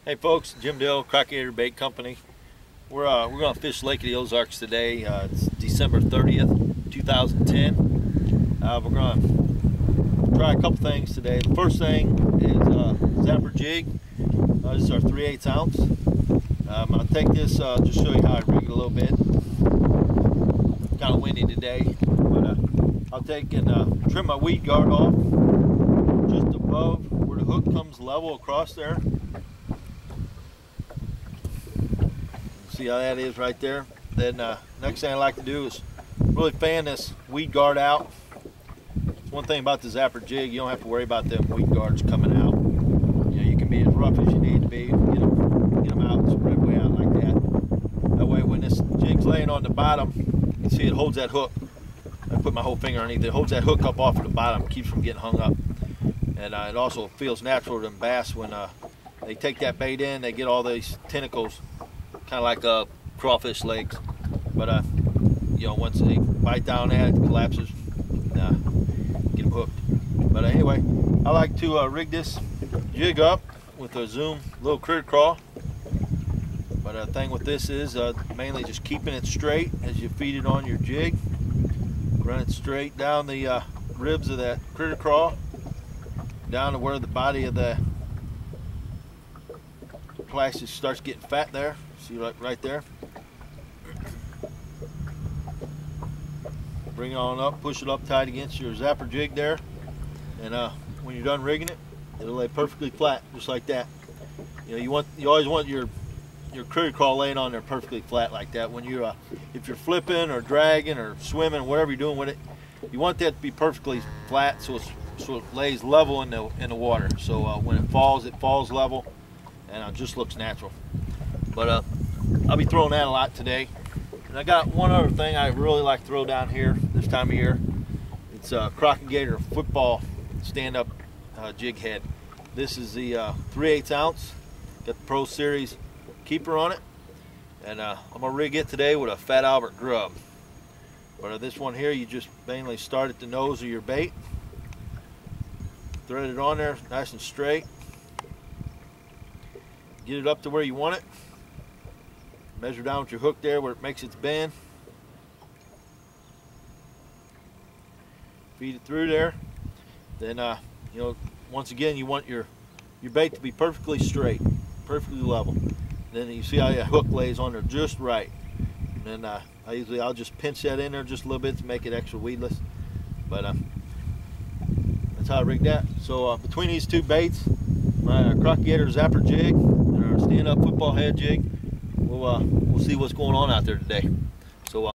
Hey folks, Jim Dill, Crock Gator Bait Company. We're going to fish Lake of the Ozarks today. It's December 30th, 2010. We're going to try a couple things today. The first thing is Zapper jig. This is our 3/8 ounce. I'm going to take this, just show you how I rig it a little bit. Kind of windy today, but I'll take and trim my weed guard off just above where the hook comes level across there. See how that is right there. Then next thing I like to do is really fan this weed guard out. One thing about the Zapper jig, you don't have to worry about them weed guards coming out. You know, you can be as rough as you need to be, get them out, spread way out like that. That way when this jig's laying on the bottom, you see it holds that hook. I put my whole finger underneath it. It holds that hook up off of the bottom, keeps from getting hung up. And it also feels natural to them bass when they take that bait in, they get all these tentacles, kind of like crawfish legs, but you know, once they bite down at it, it collapses, get them hooked. But anyway, I like to rig this jig up with a Zoom little critter crawl. But the thing with this is mainly just keeping it straight as you feed it on your jig. Run it straight down the ribs of that critter crawl, down to where the body of the plastic starts getting fat there. See, right there. Bring it on up, push it up tight against your Zapper jig there, and when you're done rigging it, it'll lay perfectly flat, just like that. You know, you always want your critter crawl laying on there perfectly flat like that. When you if you're flipping or dragging or swimming, whatever you're doing with it, you want that to be perfectly flat so it lays level in the water. So when it falls level, and it just looks natural. But I'll be throwing that a lot today. And I got one other thing I really like to throw down here this time of year. It's a Crock Gator football stand-up jig head. This is the 3/8 ounce. Got the Pro Series keeper on it. And I'm going to rig it today with a Fat Albert grub. But this one here, you just mainly start at the nose of your bait. Thread it on there nice and straight. Get it up to where you want it. Measure down with your hook there where it makes its bend. Feed it through there. Then you know, once again, you want your bait to be perfectly straight, perfectly level. Then you see how that hook lays on there just right. And then I'll just pinch that in there just a little bit to make it extra weedless. But that's how I rig that. So between these two baits, my Crock Gator Zapper jig and our stand-up football head jig, we'll see what's going on out there today. So